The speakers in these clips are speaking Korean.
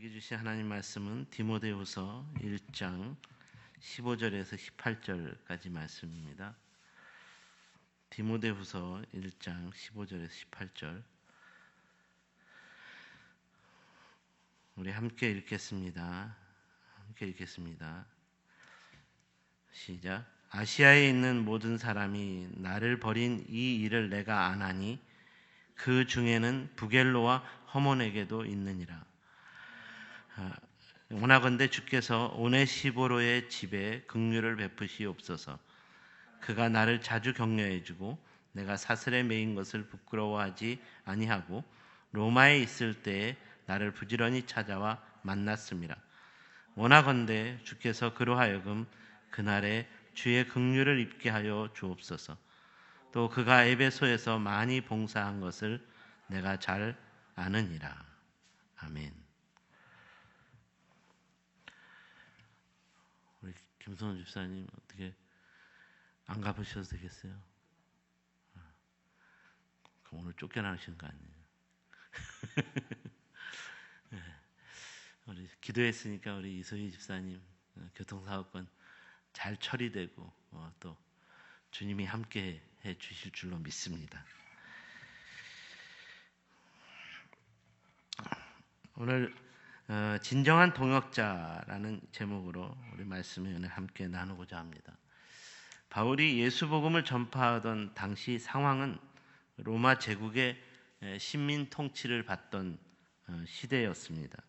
우리에게 주신 하나님 말씀은 디모데후서 1장 15절에서 18절까지 말씀입니다. 디모데후서 1장 15절에서 18절 우리 함께 읽겠습니다. 시작. 아시아에 있는 모든 사람이 나를 버린 이 일을 내가 아나니 그 중에는 부겔로와 허몬에게도 있느니라. 원하건대 주께서 오네시보로의 집에 긍휼을 베푸시옵소서. 그가 나를 자주 격려해주고 내가 사슬에 매인 것을 부끄러워하지 아니하고 로마에 있을 때에 나를 부지런히 찾아와 만났음이라. 원하건대 주께서 그로 하여금 그날에 주의 긍휼을 입게 하여 주옵소서. 또 그가 에베소에서 많이 봉사한 것을 내가 잘 아느니라. 아멘. 우리 김성원 집사님 어떻게 안 가보셔도 되겠어요? 그럼 오늘 쫓겨나시는 거 아니에요? 네. 우리 기도했으니까 우리 이소희 집사님 교통사고건 잘 처리되고 또 주님이 함께 해 주실 줄로 믿습니다. 오늘 진정한 동역자라는 제목으로 우리 말씀의 은혜 함께 나누고자 합니다. 바울이 예수 복음을 전파하던 당시 상황은 로마 제국의 식민 통치를 받던 시대였습니다.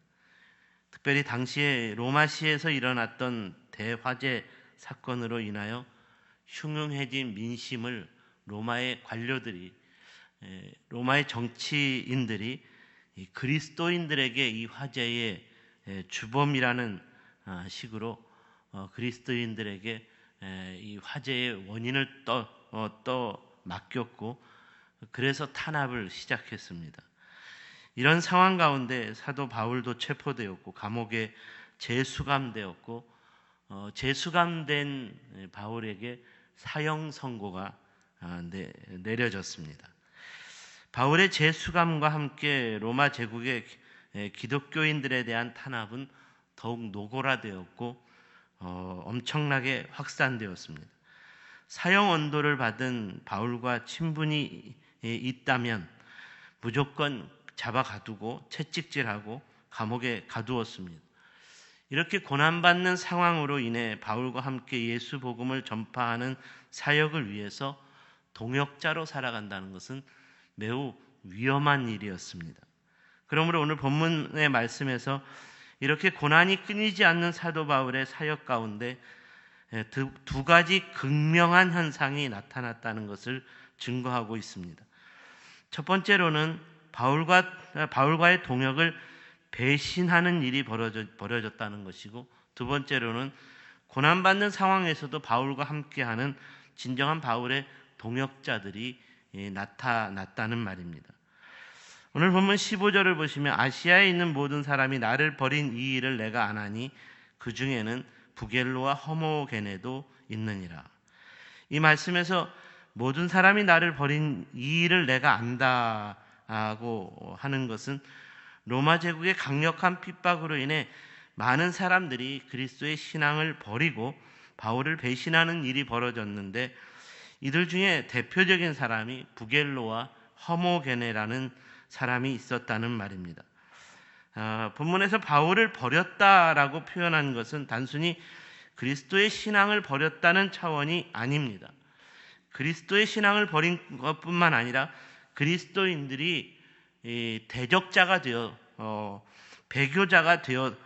특별히 당시에 로마시에서 일어났던 대화재 사건으로 인하여 흉흉해진 민심을 로마의 관료들이, 로마의 정치인들이 그리스도인들에게 이 화재의 주범이라는 식으로 그리스도인들에게 이 화재의 원인을 맡겼고, 그래서 탄압을 시작했습니다. 이런 상황 가운데 사도 바울도 체포되었고 감옥에 재수감되었고, 재수감된 바울에게 사형 선고가 내려졌습니다. 바울의 재수감과 함께 로마 제국의 기독교인들에 대한 탄압은 더욱 노골화되었고 엄청나게 확산되었습니다. 사형 언도를 받은 바울과 친분이 있다면 무조건 잡아가두고 채찍질하고 감옥에 가두었습니다. 이렇게 고난받는 상황으로 인해 바울과 함께 예수 복음을 전파하는 사역을 위해서 동역자로 살아간다는 것은 매우 위험한 일이었습니다. 그러므로 오늘 본문의 말씀에서 이렇게 고난이 끊이지 않는 사도 바울의 사역 가운데 두 가지 극명한 현상이 나타났다는 것을 증거하고 있습니다. 첫 번째로는 바울과의 동역을 배신하는 일이 벌어졌다는 것이고, 두 번째로는 고난받는 상황에서도 바울과 함께하는 진정한 바울의 동역자들이 나타났다는 말입니다. 오늘 본문 15절을 보시면 아시아에 있는 모든 사람이 나를 버린 이 일을 내가 아나니 그 중에는 부겔로와 허모게네도 있느니라. 이 말씀에서 모든 사람이 나를 버린 이 일을 내가 안다고 하는 것은 로마 제국의 강력한 핍박으로 인해 많은 사람들이 그리스도의 신앙을 버리고 바울을 배신하는 일이 벌어졌는데, 이들 중에 대표적인 사람이 부겔로와 허모게네라는 사람이 있었다는 말입니다. 본문에서 바울을 버렸다라고 표현한 것은 단순히 그리스도의 신앙을 버렸다는 차원이 아닙니다. 그리스도의 신앙을 버린 것뿐만 아니라 그리스도인들이 대적자가 되어 배교자가 되어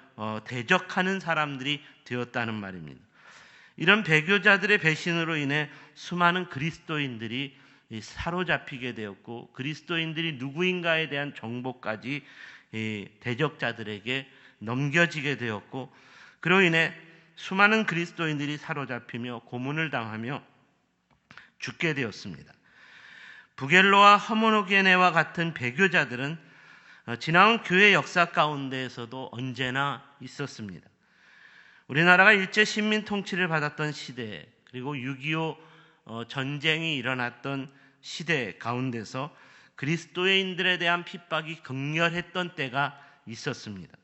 대적하는 사람들이 되었다는 말입니다. 이런 배교자들의 배신으로 인해 수많은 그리스도인들이 사로잡히게 되었고, 그리스도인들이 누구인가에 대한 정보까지 대적자들에게 넘겨지게 되었고, 그로 인해 수많은 그리스도인들이 사로잡히며 고문을 당하며 죽게 되었습니다. 부겔로와 허모게네와 같은 배교자들은 지나온 교회 역사 가운데에서도 언제나 있었습니다. 우리나라가 일제 식민 통치를 받았던 시대, 그리고 6.25 전쟁이 일어났던 시대 가운데서 그리스도인들에 대한 핍박이 극렬했던 때가 있었습니다.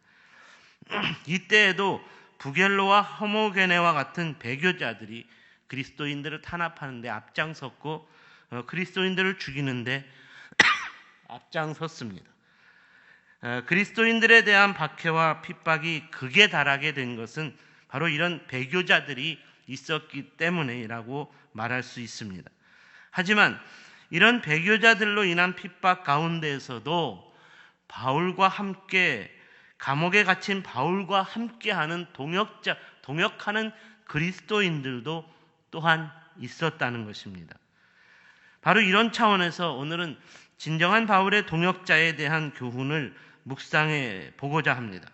이때에도 부겔로와 허모게네와 같은 배교자들이 그리스도인들을 탄압하는데 앞장섰고 그리스도인들을 죽이는데 앞장섰습니다. 그리스도인들에 대한 박해와 핍박이 극에 달하게 된 것은 바로 이런 배교자들이 있었기 때문이라고 말할 수 있습니다. 하지만 이런 배교자들로 인한 핍박 가운데에서도 바울과 함께 감옥에 갇힌 바울과 함께하는 동역하는 그리스도인들도 또한 있었다는 것입니다. 바로 이런 차원에서 오늘은 진정한 바울의 동역자에 대한 교훈을 묵상해 보고자 합니다.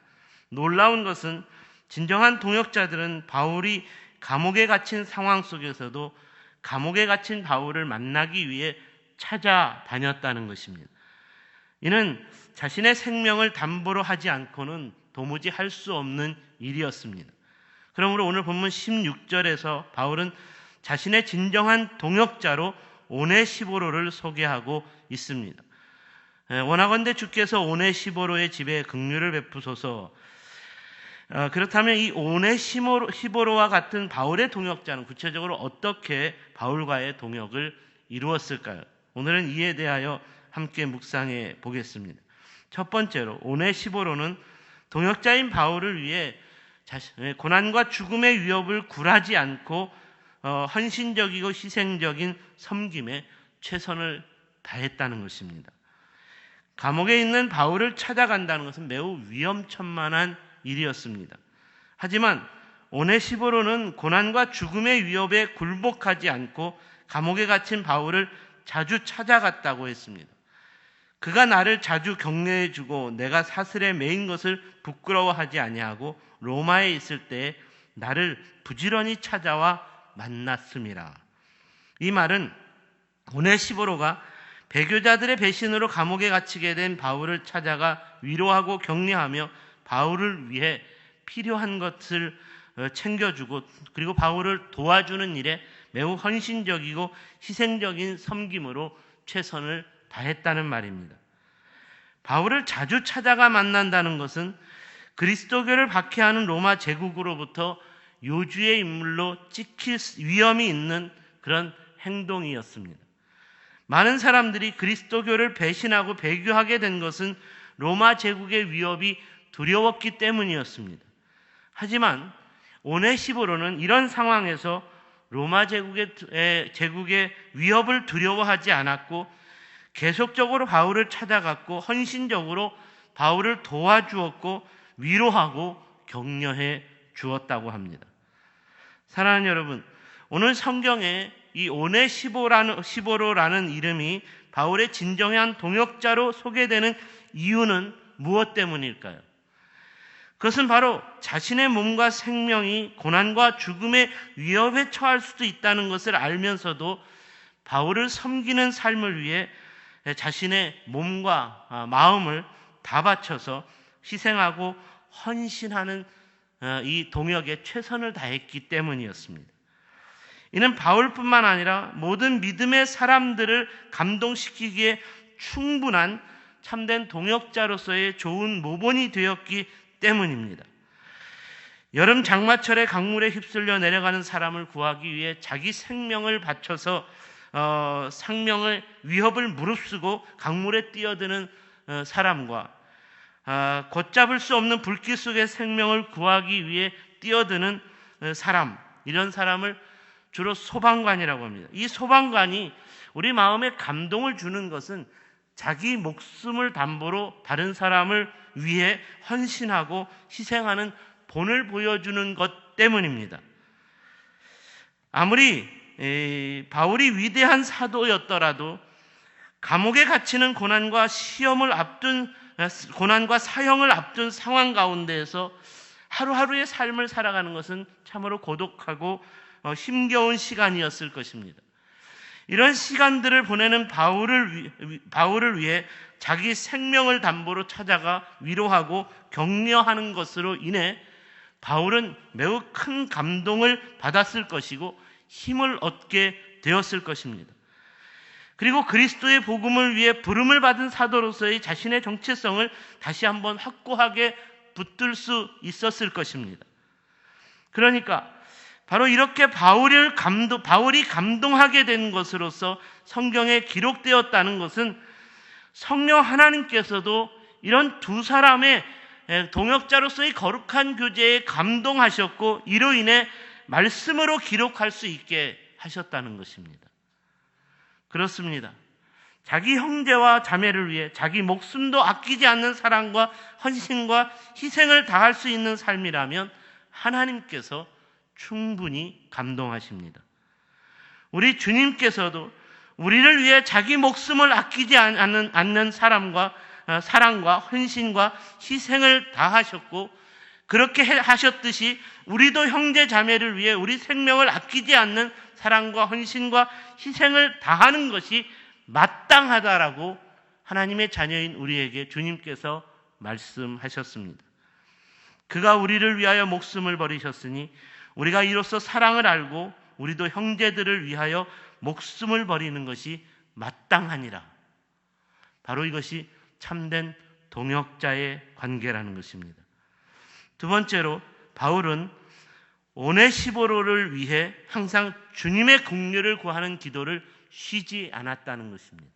놀라운 것은 진정한 동역자들은 바울이 감옥에 갇힌 상황 속에서도 감옥에 갇힌 바울을 만나기 위해 찾아다녔다는 것입니다. 이는 자신의 생명을 담보로 하지 않고는 도무지 할 수 없는 일이었습니다. 그러므로 오늘 본문 16절에서 바울은 자신의 진정한 동역자로 오네시보로를 소개하고 있습니다. 원하건대 주께서 오네시보로의 집에 긍휼을 베푸소서. 그렇다면 이 오네시보로와 같은 바울의 동역자는 구체적으로 어떻게 바울과의 동역을 이루었을까요? 오늘은 이에 대하여 함께 묵상해 보겠습니다. 첫 번째로 오네시보로는 동역자인 바울을 위해 고난과 죽음의 위협을 굴하지 않고 헌신적이고 희생적인 섬김에 최선을 다했다는 것입니다. 감옥에 있는 바울을 찾아간다는 것은 매우 위험천만한 일이었습니다. 하지만 오네시보로는 고난과 죽음의 위협에 굴복하지 않고 감옥에 갇힌 바울을 자주 찾아갔다고 했습니다. 그가 나를 자주 격려해주고 내가 사슬에 매인 것을 부끄러워하지 아니하고 로마에 있을 때에 나를 부지런히 찾아와 만났음이라. 이 말은 오네시보로가 배교자들의 배신으로 감옥에 갇히게 된 바울을 찾아가 위로하고 격려하며 바울을 위해 필요한 것을 챙겨주고 그리고 바울을 도와주는 일에 매우 헌신적이고 희생적인 섬김으로 최선을 다했다는 말입니다. 바울을 자주 찾아가 만난다는 것은 그리스도교를 박해하는 로마 제국으로부터 요주의 인물로 찍힐 위험이 있는 그런 행동이었습니다. 많은 사람들이 그리스도교를 배신하고 배교하게 된 것은 로마 제국의 위협이 두려웠기 때문이었습니다. 하지만 오네시보로는 이런 상황에서 로마 제국의 위협을 두려워하지 않았고 계속적으로 바울을 찾아갔고 헌신적으로 바울을 도와주었고 위로하고 격려해 주었다고 합니다. 사랑하는 여러분, 오늘 성경에 이 오네시보로라는 이름이 바울의 진정한 동역자로 소개되는 이유는 무엇 때문일까요? 그것은 바로 자신의 몸과 생명이 고난과 죽음의 위협에 처할 수도 있다는 것을 알면서도 바울을 섬기는 삶을 위해 자신의 몸과 마음을 다 바쳐서 희생하고 헌신하는 이 동역에 최선을 다했기 때문이었습니다. 이는 바울뿐만 아니라 모든 믿음의 사람들을 감동시키기에 충분한 참된 동역자로서의 좋은 모본이 되었기 때문입니다. 여름 장마철에 강물에 휩쓸려 내려가는 사람을 구하기 위해 자기 생명을 바쳐서 생명을 위협을 무릅쓰고 강물에 뛰어드는 사람과 걷잡을 수 없는 불길 속의 생명을 구하기 위해 뛰어드는 사람, 이런 사람을 주로 소방관이라고 합니다. 이 소방관이 우리 마음에 감동을 주는 것은 자기 목숨을 담보로 다른 사람을 위해 헌신하고 희생하는 본을 보여주는 것 때문입니다. 아무리 바울이 위대한 사도였더라도 감옥에 갇히는 고난과 사형을 앞둔 상황 가운데에서 하루하루의 삶을 살아가는 것은 참으로 고독하고 힘겨운 시간이었을 것입니다. 이런 시간들을 보내는 바울을 위해 자기 생명을 담보로 찾아가 위로하고 격려하는 것으로 인해 바울은 매우 큰 감동을 받았을 것이고 힘을 얻게 되었을 것입니다. 그리고 그리스도의 복음을 위해 부름을 받은 사도로서의 자신의 정체성을 다시 한번 확고하게 붙들 수 있었을 것입니다. 그러니까 바로 이렇게 바울이 감동하게 된 것으로서 성경에 기록되었다는 것은 성령 하나님께서도 이런 두 사람의 동역자로서의 거룩한 교제에 감동하셨고 이로 인해 말씀으로 기록할 수 있게 하셨다는 것입니다. 그렇습니다. 자기 형제와 자매를 위해 자기 목숨도 아끼지 않는 사랑과 헌신과 희생을 다할 수 있는 삶이라면 하나님께서 충분히 감동하십니다. 우리 주님께서도 우리를 위해 자기 목숨을 아끼지 않는 사랑과 헌신과 희생을 다하셨고 그렇게 하셨듯이 우리도 형제 자매를 위해 우리 생명을 아끼지 않는 사랑과 헌신과 희생을 다하는 것이 마땅하다라고 하나님의 자녀인 우리에게 주님께서 말씀하셨습니다. 그가 우리를 위하여 목숨을 버리셨으니 우리가 이로써 사랑을 알고 우리도 형제들을 위하여 목숨을 버리는 것이 마땅하니라. 바로 이것이 참된 동역자의 관계라는 것입니다. 두 번째로 바울은 오네시보로를 위해 항상 주님의 긍휼을 구하는 기도를 쉬지 않았다는 것입니다.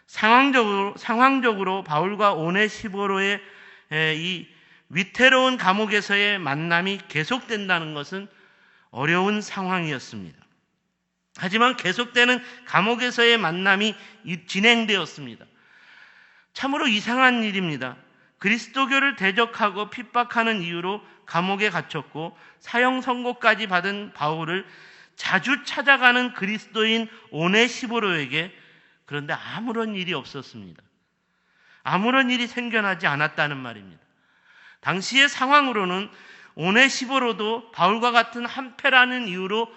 상황적으로 바울과 오네시보로의 이 위태로운 감옥에서의 만남이 계속된다는 것은 어려운 상황이었습니다. 하지만 계속되는 감옥에서의 만남이 진행되었습니다. 참으로 이상한 일입니다. 그리스도교를 대적하고 핍박하는 이유로 감옥에 갇혔고 사형 선고까지 받은 바울을 자주 찾아가는 그리스도인 오네시보로에게 그런데 아무런 일이 없었습니다. 아무런 일이 생겨나지 않았다는 말입니다. 당시의 상황으로는 오네시보로도 바울과 같은 한패라는 이유로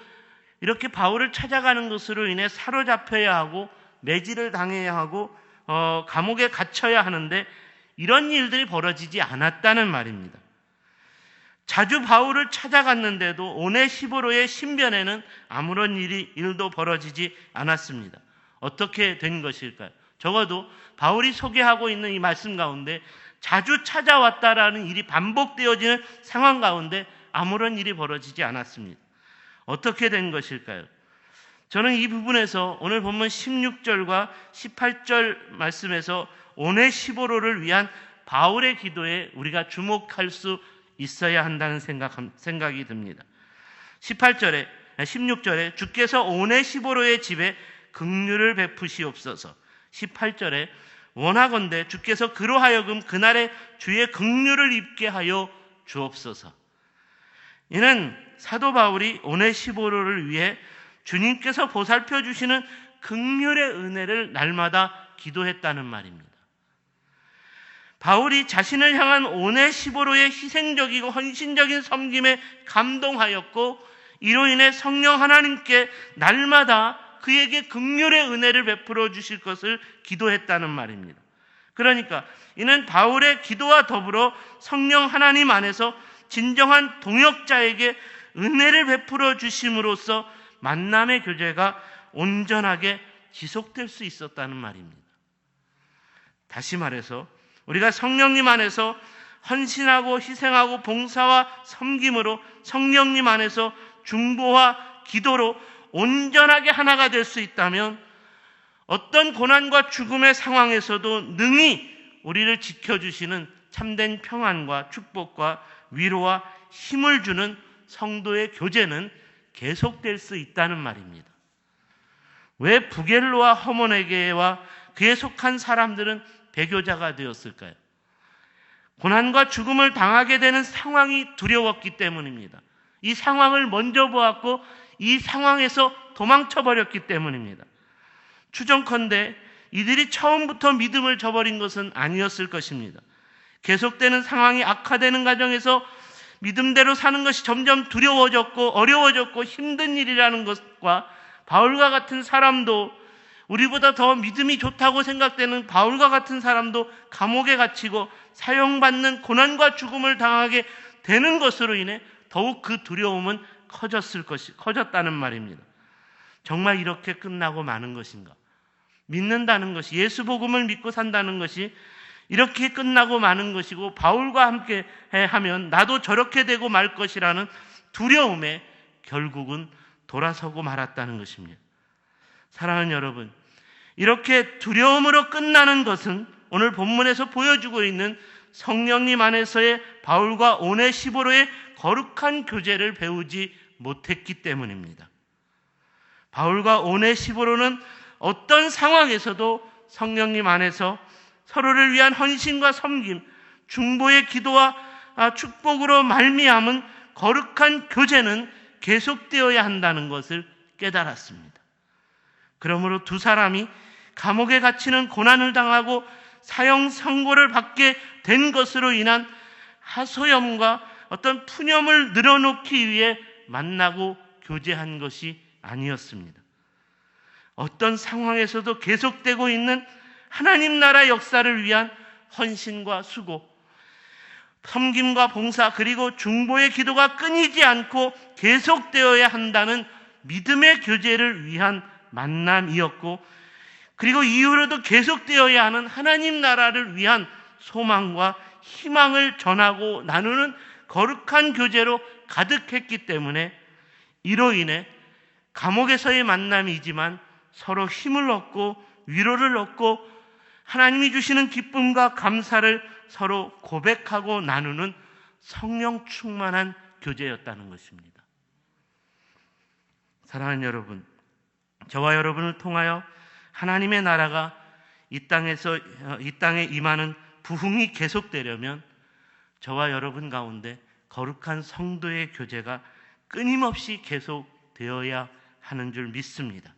이렇게 바울을 찾아가는 것으로 인해 사로잡혀야 하고 매질을 당해야 하고 감옥에 갇혀야 하는데 이런 일들이 벌어지지 않았다는 말입니다. 자주 바울을 찾아갔는데도 오네시보로의 신변에는 아무런 일도 벌어지지 않았습니다. 어떻게 된 것일까요? 적어도 바울이 소개하고 있는 이 말씀 가운데 자주 찾아왔다라는 일이 반복되어지는 상황 가운데 아무런 일이 벌어지지 않았습니다. 어떻게 된 것일까요? 저는 이 부분에서 오늘 본문 16절과 18절 말씀에서 오네시보로를 위한 바울의 기도에 우리가 주목할 수 있어야 한다는 생각이 듭니다. 16절에 주께서 오네시보로의 집에 긍휼을 베푸시옵소서. 18절에 원하건대 주께서 그로 하여금 그날에 주의 긍휼을 입게 하여 주옵소서. 이는 사도 바울이 오네시보로를 위해 주님께서 보살펴 주시는 긍휼의 은혜를 날마다 기도했다는 말입니다. 바울이 자신을 향한 오네시보로의 희생적이고 헌신적인 섬김에 감동하였고 이로 인해 성령 하나님께 날마다 그에게 긍휼의 은혜를 베풀어 주실 것을 기도했다는 말입니다. 그러니까 이는 바울의 기도와 더불어 성령 하나님 안에서 진정한 동역자에게 은혜를 베풀어 주심으로써 만남의 교제가 온전하게 지속될 수 있었다는 말입니다. 다시 말해서 우리가 성령님 안에서 헌신하고 희생하고 봉사와 섬김으로 성령님 안에서 중보와 기도로 온전하게 하나가 될 수 있다면 어떤 고난과 죽음의 상황에서도 능히 우리를 지켜주시는 참된 평안과 축복과 위로와 힘을 주는 성도의 교제는 계속될 수 있다는 말입니다. 왜 부겔로와 허모네게와 그에 속한 사람들은 배교자가 되었을까요? 고난과 죽음을 당하게 되는 상황이 두려웠기 때문입니다. 이 상황을 먼저 보았고 이 상황에서 도망쳐버렸기 때문입니다. 추정컨대 이들이 처음부터 믿음을 저버린 것은 아니었을 것입니다. 계속되는 상황이 악화되는 과정에서 믿음대로 사는 것이 점점 두려워졌고 어려워졌고 힘든 일이라는 것과 바울과 같은 사람도 우리보다 더 믿음이 좋다고 생각되는 바울과 같은 사람도 감옥에 갇히고 사형받는 고난과 죽음을 당하게 되는 것으로 인해 더욱 그 두려움은 커졌다는 말입니다. 정말 이렇게 끝나고 마는 것인가? 믿는다는 것이, 예수 복음을 믿고 산다는 것이 이렇게 끝나고 마는 것이고 바울과 함께 하면 나도 저렇게 되고 말 것이라는 두려움에 결국은 돌아서고 말았다는 것입니다. 사랑하는 여러분, 이렇게 두려움으로 끝나는 것은 오늘 본문에서 보여주고 있는 성령님 안에서의 바울과 오네시보로의 거룩한 교제를 배우지 못했기 때문입니다. 바울과 오네시보로는 어떤 상황에서도 성령님 안에서 서로를 위한 헌신과 섬김, 중보의 기도와 축복으로 말미암은 거룩한 교제는 계속되어야 한다는 것을 깨달았습니다. 그러므로 두 사람이 감옥에 갇히는 고난을 당하고 사형 선고를 받게 된 것으로 인한 하소연과 어떤 푸념을 늘어놓기 위해 만나고 교제한 것이 아니었습니다. 어떤 상황에서도 계속되고 있는 하나님 나라 역사를 위한 헌신과 수고, 섬김과 봉사, 그리고 중보의 기도가 끊이지 않고 계속되어야 한다는 믿음의 교제를 위한 만남이었고, 그리고 이후로도 계속되어야 하는 하나님 나라를 위한 소망과 희망을 전하고 나누는 거룩한 교제로 가득했기 때문에 이로 인해 감옥에서의 만남이지만 서로 힘을 얻고 위로를 얻고 하나님이 주시는 기쁨과 감사를 서로 고백하고 나누는 성령 충만한 교제였다는 것입니다. 사랑하는 여러분, 저와 여러분을 통하여 하나님의 나라가 이 땅에 임하는 부흥이 계속되려면 저와 여러분 가운데 거룩한 성도의 교제가 끊임없이 계속되어야 하는 줄 믿습니다.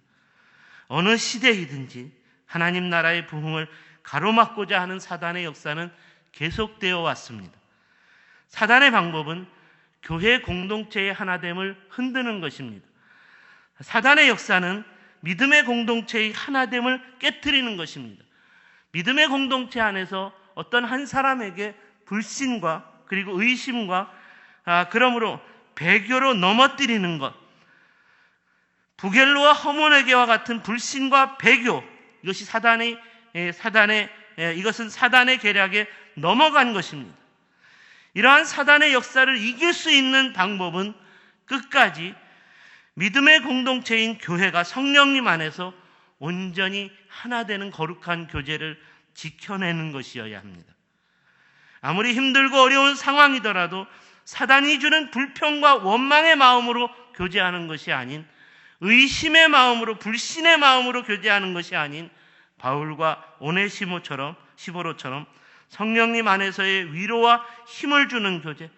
어느 시대이든지 하나님 나라의 부흥을 가로막고자 하는 사단의 역사는 계속되어 왔습니다. 사단의 방법은 교회 공동체의 하나됨을 흔드는 것입니다. 사단의 역사는 믿음의 공동체의 하나됨을 깨트리는 것입니다. 믿음의 공동체 안에서 어떤 한 사람에게 불신과 그리고 의심과 그러므로 배교로 넘어뜨리는 것, 부겔로와 허몬에게와 같은 불신과 배교, 이것이 이것은 사단의 계략에 넘어간 것입니다. 이러한 사단의 역사를 이길 수 있는 방법은 끝까지 믿음의 공동체인 교회가 성령님 안에서 온전히 하나 되는 거룩한 교제를 지켜내는 것이어야 합니다. 아무리 힘들고 어려운 상황이더라도 사단이 주는 불평과 원망의 마음으로 교제하는 것이 아닌, 의심의 마음으로, 불신의 마음으로 교제하는 것이 아닌 바울과 오네시보로처럼 성령님 안에서의 위로와 힘을 주는 교제,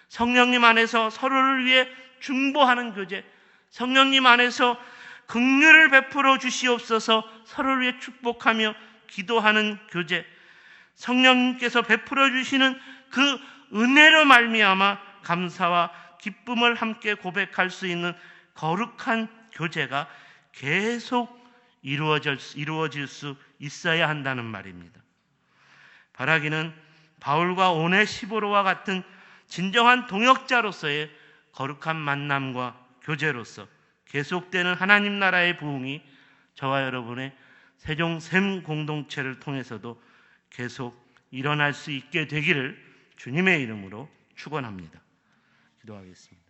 성령님 안에서 서로를 위해 중보하는 교제, 성령님 안에서 긍휼을 베풀어 주시옵소서 서로를 위해 축복하며 기도하는 교제, 성령님께서 베풀어 주시는 그 은혜로 말미암아 감사와 기쁨을 함께 고백할 수 있는 거룩한 교제가 계속 이루어질 수 있어야 한다는 말입니다. 바라기는 바울과 오네시보로와 같은 진정한 동역자로서의 거룩한 만남과 교제로서 계속되는 하나님 나라의 부흥이 저와 여러분의 세종샘 공동체를 통해서도 계속 일어날 수 있게 되기를 주님의 이름으로 축원합니다. 기도하겠습니다.